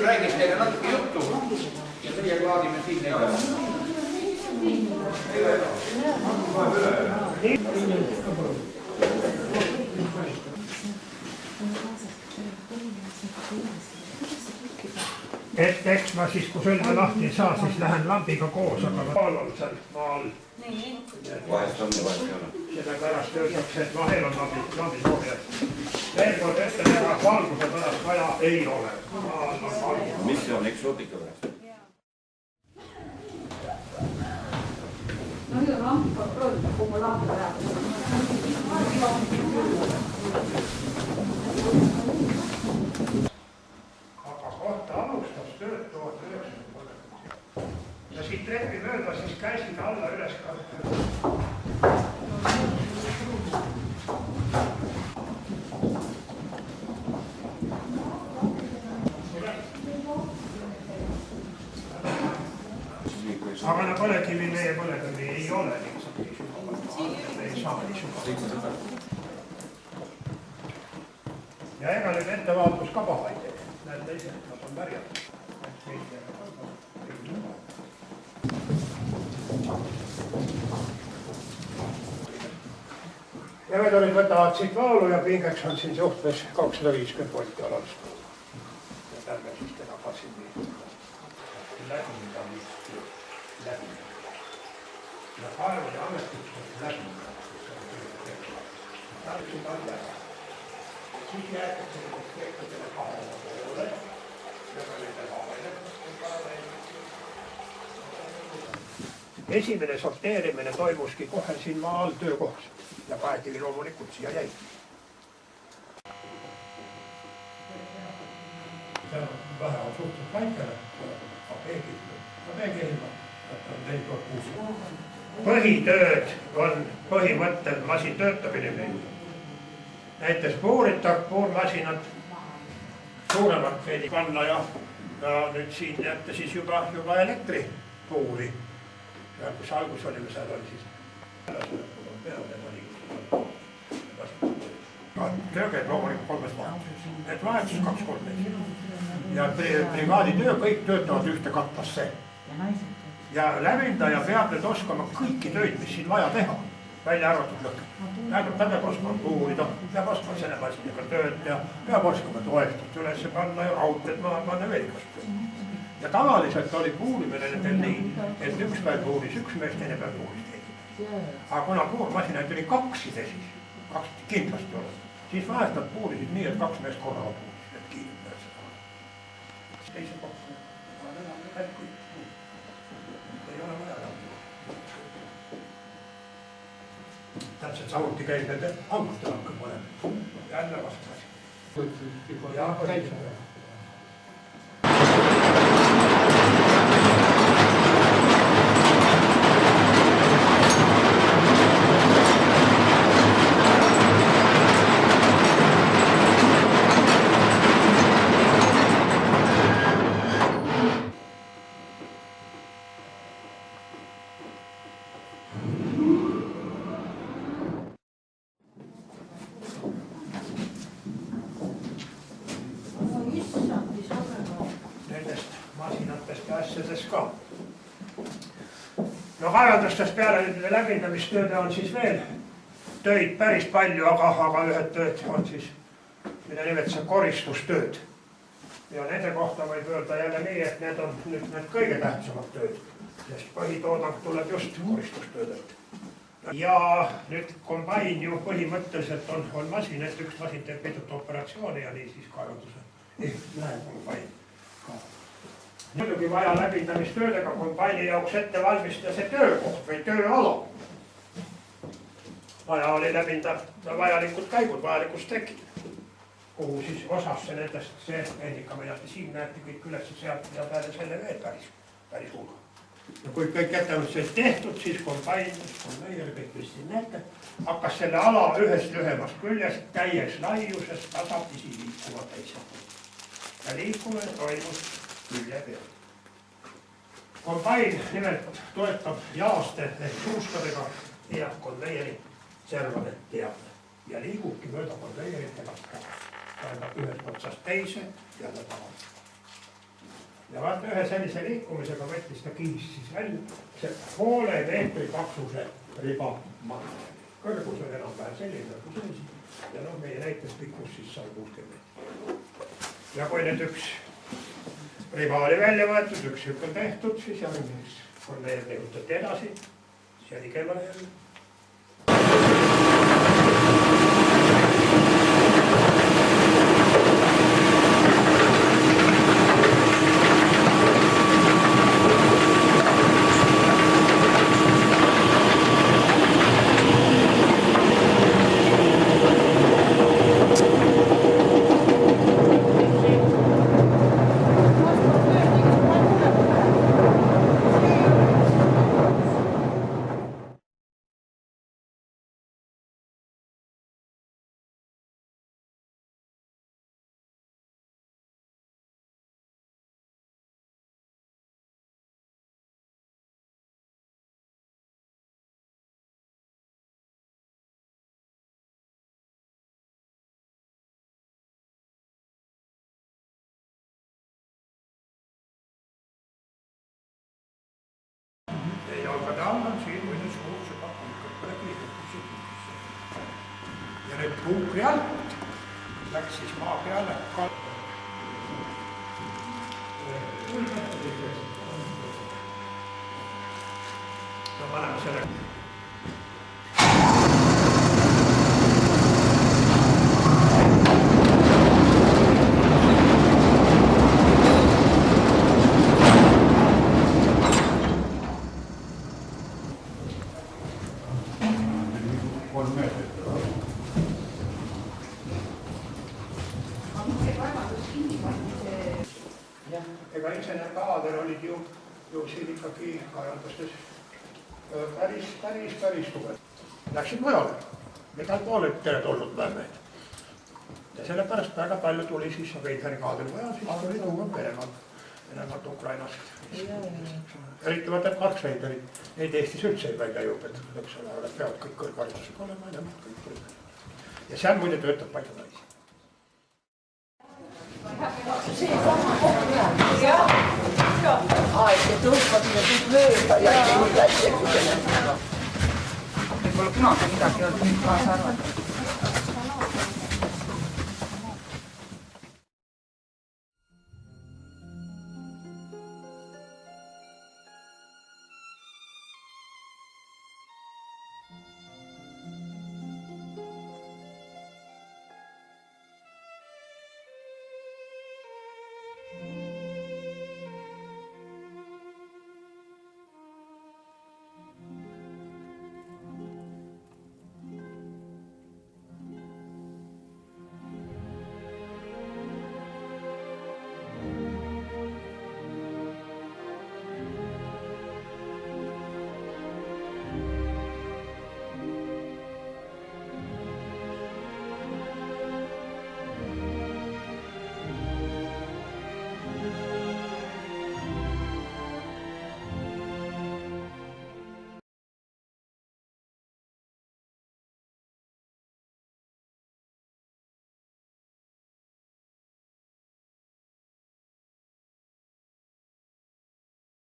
räägiks teile natuke juttu ja meie klaadime siin edasi. Eks ma siis, kui sõlme lahti ei saa, siis lähen lambiga koos, aga maal on seal maal. Vahest on ja vahest ei ole. Sellepärast öeldakse, et vahel on lambi soovijad. Veel kord ütlen, ega valguse pärast vaja ei ole. Mis see on eksootika pärast? No io non mi controllo come l'altro. Aga kohta alustas tööd 1930. Ja siit trepi mööda siis käisin alla üles kandma. Aga no põlekivi meie põlekivi ei ole lihtsalt nii sügavalt. Ei saa nii sügavalt. Ja ega nüüd ettevaatus ka paha ei tee. Näete ise, et nad on värjad. Ja vedurid võtavad siit vaulu ja pingeks on siin suhtes 250 volti alalist. Ja tärge siis teda katsin nii. Läbi mida lihtsalt. Läbi. Ja kaevude ametlikult läbi. Tarksid on läbi. Siis jäetakse nendest keektudele kahele poole. Ja ka nende vahele. Esimene sorteerimine toimuski kohe siin maa all töökohas. Ja kaekivi loomulikult siia jäi. See on vähe on suhteliselt väikene. Põhitööd on põhimõttel masin töötamine meil. Näiteks puurmasinad suuremalt veidi panna ja nüüd siin jätta siis juba elektripuuri. Ja kus algus olime, seal oli siis töö käib loomulikult 3 vahetus. Need vahetus 2-3 meetrit. Ja brigaaditöö kõik töötavad ühte katlasse. Ja lävindaja peab nüüd oskama kõiki töid, mis siin vaja teha, välja arvatud lõkke. Ta peab oskama puurida, peab oskama selle masinaga tööd ja peab oskama toestust üles panna ja raudteed maha panna veel kasutada. Ja tavaliselt oli puurimine nendel nii, et üks päev puuris üks mees, teine päev puuris teine. Aga kuna puurmasinaid oli 2 siis, 2 kindlasti oli, siis vahest nad puurisid nii, et 2 meest korraga puurisid, et kiirelt pead seda. Teise kokku, ei ole vaja. Täpselt samuti käib nende augustel hakkab mõned. Jälle vastu asi. Ja täitsa. No kaevandustest peale nende läbindamistööde on siis veel töid päris palju, aga ühed tööd on siis, mida nimetatakse koristustööd. Ja nende kohta võib öelda jälle nii, et need on nüüd need kõige tähtsamad tööd, sest põhitoodang tuleb just koristustöödelt. Ja nüüd kombain ju põhimõtteliselt on masin, et üks masin teeb mitut operatsiooni ja nii siis kaevanduse läheb kombain ka. Muidugi vaja läbindamistöödega kombaini jaoks ette valmistada see töökoht või tööala. Vaja oli läbinda vajalikud käigud, vajalikud stekid, kuhu siis osasse nendest see ehnikaminasti siin näete kõik üles sealt ja peale selle veel päris hulga. Ja kui kõik ettevõtted tehtud, siis kombain, konveier, kõik mis siin näete, hakkas selle ala ühest lühemast küljest täies laiuses tasapisi liikuma teise. Ja liikumine toimus külje peal. Kombain nimelt toetab jaaste ehk suuskadega ja konveieri servade teadne ja liigubki mööda konveieritega. Tähendab ühest otsast teise ja lõpavad. ja vaata ühe sellise liikumisega võttis ta kiist siis välja, see poole meetri paksuse riba maha. Kõrgus on enam-vähem selline nagu see ja noh, meie näites pikkus siis 160 meetrit. Ja kui nüüd üks riba oli välja võetud, üks hüpp on tehtud, siis järgmiseks konveer liigutati edasi, see oli kella jälle. Ja jalgade all on siin muide suur seda puukõppele kiidetud. Ja nüüd puukri alt läks siis maa peale no paneme selle. Ega insener Kaader olid ju siin ikkagi kaevandustes päris tugev. Läksid mujale, igal pool tere tulnud määrmeid. Ja sellepärast väga palju tuli siis Veidheri Kaadri vaja, siis tuli tuua Venemaalt Ukrainast. Eriti vaata, et Marx Veidherid, neid Eestis üldse ei välja jõupetud, eks ole, aga peavad kõik kõrgharidusega olema ja nemad kõik tulid. Ja seal muide töötab palju naisi. Ai, se tõuspasime kõik mööda ja ei läks. Pole kunagi midagi olnud, nüüd kaasa arvatud.